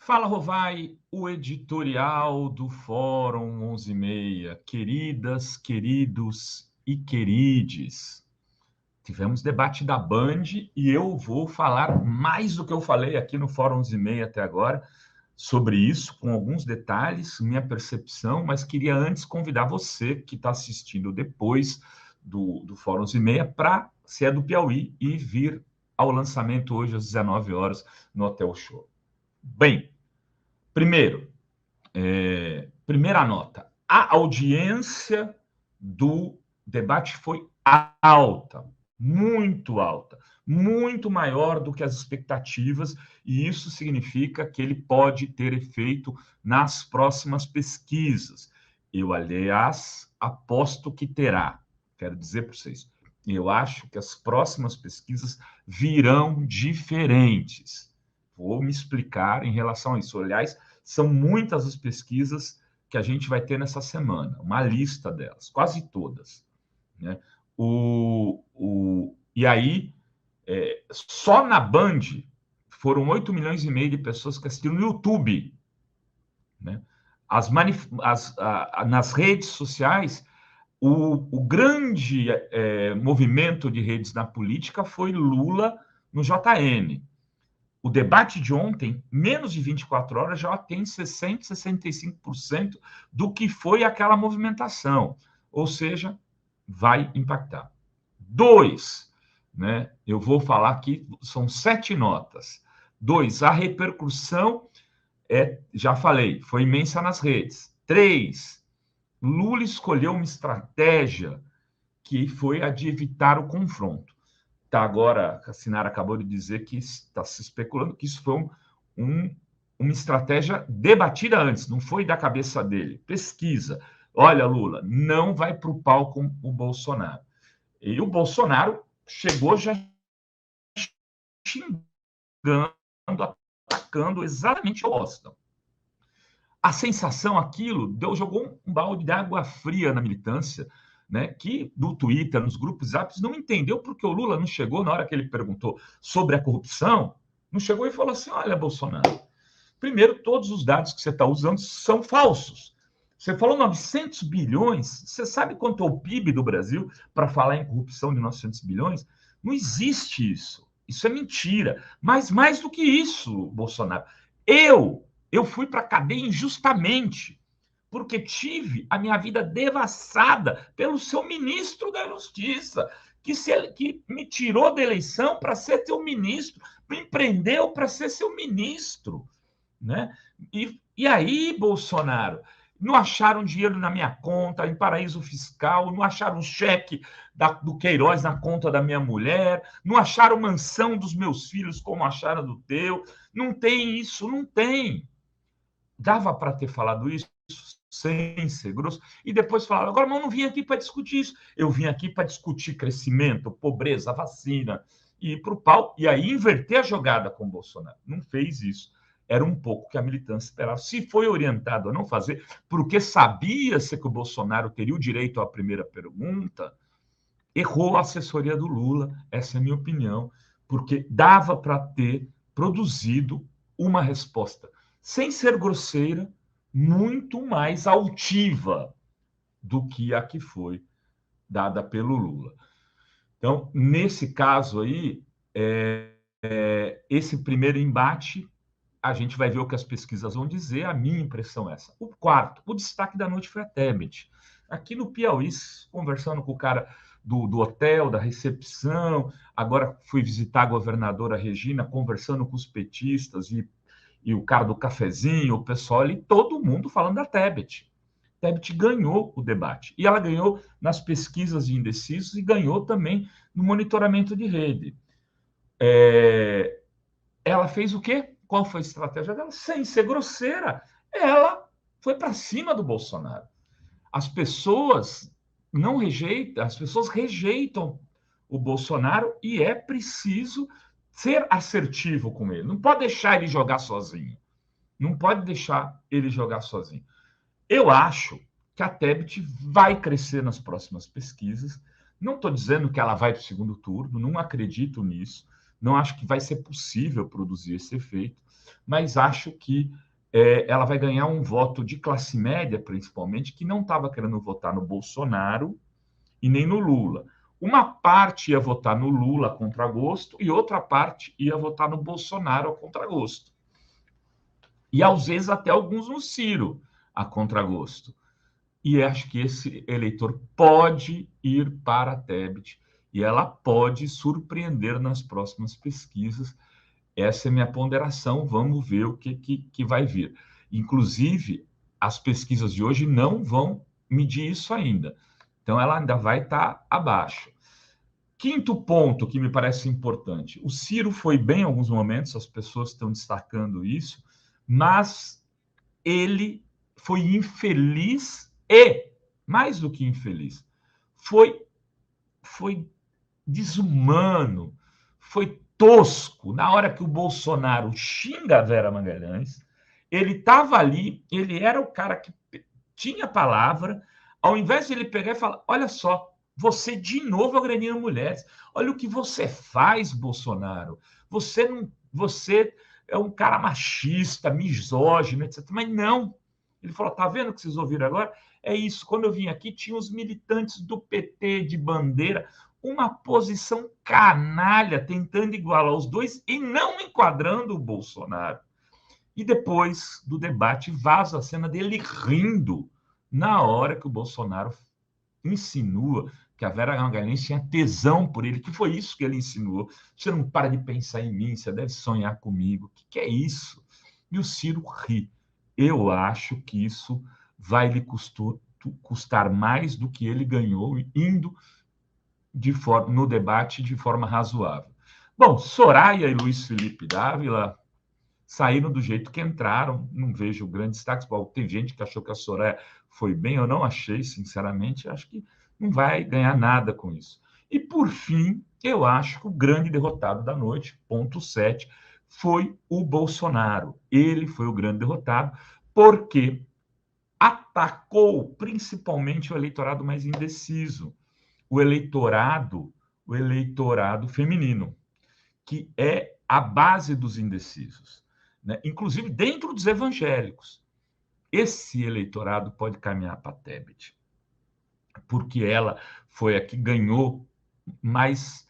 Fala, Rovai, o editorial do Fórum 11:30. Queridas, queridos e querides, tivemos debate da Band e eu vou falar mais do que eu falei aqui no Fórum 11:30 até agora sobre isso, com alguns detalhes, minha percepção, mas queria antes convidar você que está assistindo depois do Fórum 11:30 para, se é do Piauí, e vir ao lançamento hoje às 19 horas no Hotel Show. Bem, primeiro, primeira nota, a audiência do debate foi alta, muito maior do que as expectativas, e isso significa que ele pode ter efeito nas próximas pesquisas. Eu, aliás, aposto que terá. Quero dizer para vocês, eu acho que as próximas pesquisas virão diferentes. Vou me explicar em relação a isso. Aliás, são muitas as pesquisas que a gente vai ter nessa semana, uma lista delas, quase todas. Né? E aí, só na Band foram 8,5 milhões de pessoas que assistiram no YouTube. Né? Nas redes sociais, o grande movimento de redes na política foi Lula no JN. O debate de ontem, menos de 24 horas, já tem 60%, 65% do que foi aquela movimentação. Ou seja, vai impactar. 2, né? Eu vou falar aqui, são 7 notas. 2, a repercussão, já falei, foi imensa nas redes. 3, Lula escolheu uma estratégia que foi a de evitar o confronto. Tá, agora, a Sinara acabou de dizer que está se especulando que isso foi uma estratégia debatida antes, não foi da cabeça dele. Pesquisa. Olha, Lula, não vai para o pau com o Bolsonaro. E o Bolsonaro chegou já xingando, atacando exatamente o Washington. A sensação, aquilo, jogou um balde de água fria na militância, né, que no Twitter, nos grupos Zap, não entendeu porque o Lula não chegou na hora que ele perguntou sobre a corrupção, não chegou e falou assim, olha, Bolsonaro, primeiro, todos os dados que você está usando são falsos. Você falou 900 bilhões, você sabe quanto é o PIB do Brasil para falar em corrupção de 900 bilhões? Não existe isso. Isso é mentira. Mas mais do que isso, Bolsonaro, eu fui para a cadeia injustamente, porque tive a minha vida devassada pelo seu ministro da Justiça, que me tirou da eleição para ser seu ministro, me prendeu para ser seu ministro. Né? E aí, Bolsonaro, não acharam dinheiro na minha conta, em paraíso fiscal, não acharam cheque do Queiroz na conta da minha mulher, não acharam mansão dos meus filhos como acharam do teu. Não tem isso, não tem. Dava para ter falado isso sem ser grosso, e depois falaram, agora, mas eu não vim aqui para discutir isso, eu vim aqui para discutir crescimento, pobreza, vacina, e ir para o pau, e aí inverter a jogada com o Bolsonaro. Não fez isso. Era um pouco que a militância esperava. Se foi orientado a não fazer, porque sabia-se que o Bolsonaro teria o direito à primeira pergunta, errou a assessoria do Lula, essa é a minha opinião, porque dava para ter produzido uma resposta, sem ser grosseira, muito mais altiva do que a que foi dada pelo Lula. Então, nesse caso aí, esse primeiro embate, a gente vai ver o que as pesquisas vão dizer, a minha impressão é essa. O quarto, o destaque da noite foi a Tebet. Aqui no Piauí, conversando com o cara do hotel, da recepção, agora fui visitar a governadora Regina, conversando com os petistas e o cara do cafezinho, o pessoal ali, todo mundo falando da Tebet. Tebet ganhou o debate. E ela ganhou nas pesquisas de indecisos e ganhou também no monitoramento de rede. Ela fez o quê? Qual foi a estratégia dela? Sem ser grosseira, ela foi para cima do Bolsonaro. As pessoas não rejeitam, as pessoas rejeitam o Bolsonaro e é preciso ser assertivo com ele. Não pode deixar ele jogar sozinho. Não pode deixar ele jogar sozinho. Eu acho que a Tebet vai crescer nas próximas pesquisas. Não estou dizendo que ela vai para o segundo turno, não acredito nisso. Não acho que vai ser possível produzir esse efeito, mas acho que ela vai ganhar um voto de classe média, principalmente, que não estava querendo votar no Bolsonaro e nem no Lula. Uma parte ia votar no Lula a contragosto e outra parte ia votar no Bolsonaro a contragosto. E, às vezes, até alguns no Ciro a contragosto. E acho que esse eleitor pode ir para a Tebet e ela pode surpreender nas próximas pesquisas. Essa é minha ponderação, vamos ver o que vai vir. Inclusive, as pesquisas de hoje não vão medir isso ainda. Então, ela ainda vai estar abaixo. Quinto ponto que me parece importante. O Ciro foi bem em alguns momentos, as pessoas estão destacando isso, mas ele foi infeliz e, mais do que infeliz, foi desumano, foi tosco. Na hora que o Bolsonaro xinga a Vera Magalhães, ele estava ali, ele era o cara que tinha palavra, ao invés de ele pegar e falar, olha só, você de novo agredindo mulheres, olha o que você faz, Bolsonaro, você é um cara machista, misógino, etc. Mas não, ele falou, tá vendo o que vocês ouviram agora? É isso, quando eu vim aqui, tinha os militantes do PT de bandeira, uma posição canalha, tentando igualar os dois e não enquadrando o Bolsonaro. E depois do debate, vaza a cena dele rindo na hora que o Bolsonaro insinua que a Vera Magalhães tinha tesão por ele, que foi isso que ele insinuou. Você não para de pensar em mim, você deve sonhar comigo. O que é isso? E o Ciro ri. Eu acho que isso vai lhe custar mais do que ele ganhou indo no debate de forma razoável. Bom, Soraya e Luiz Felipe Dávila saíram do jeito que entraram, não vejo grandes destaques. Bom, tem gente que achou que a Soraya foi bem, eu não achei, sinceramente, acho que não vai ganhar nada com isso. E, por fim, eu acho que o grande derrotado da noite, ponto 7, foi o Bolsonaro. Ele foi o grande derrotado, porque atacou principalmente o eleitorado mais indeciso, o eleitorado feminino, que é a base dos indecisos, né? Inclusive dentro dos evangélicos. Esse eleitorado pode caminhar para a Tebet, porque ela foi a que ganhou mais,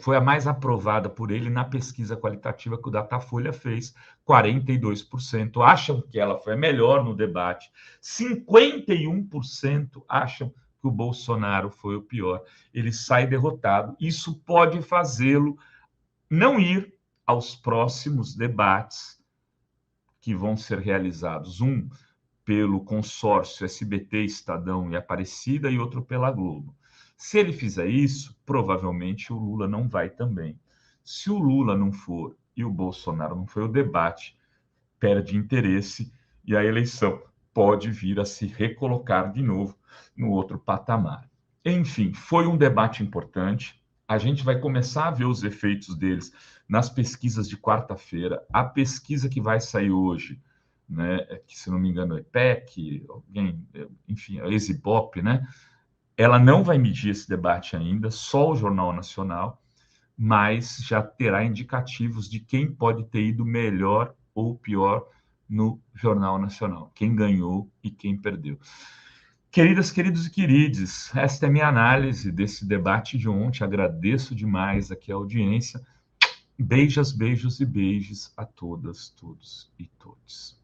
foi a mais aprovada por ele na pesquisa qualitativa que o Datafolha fez, 42% acham que ela foi a melhor no debate, 51% acham que o Bolsonaro foi o pior. Ele sai derrotado. Isso pode fazê-lo não ir aos próximos debates que vão ser realizados, um pelo consórcio SBT, Estadão e Aparecida, e outro pela Globo. Se ele fizer isso, provavelmente o Lula não vai também. Se o Lula não for e o Bolsonaro não for, o debate perde interesse e a eleição pode vir a se recolocar de novo no outro patamar. Enfim, foi um debate importante. A gente vai começar a ver os efeitos deles nas pesquisas de quarta-feira. A pesquisa que vai sair hoje, né, que, se não me engano, é IPEC, enfim, a Exibop, né? Ela não vai medir esse debate ainda, só o Jornal Nacional, mas já terá indicativos de quem pode ter ido melhor ou pior no Jornal Nacional, quem ganhou e quem perdeu. Queridas, queridos e querides, esta é minha análise desse debate de ontem. Agradeço demais aqui a audiência. Beijos, beijos e beijos a todas, todos e todos.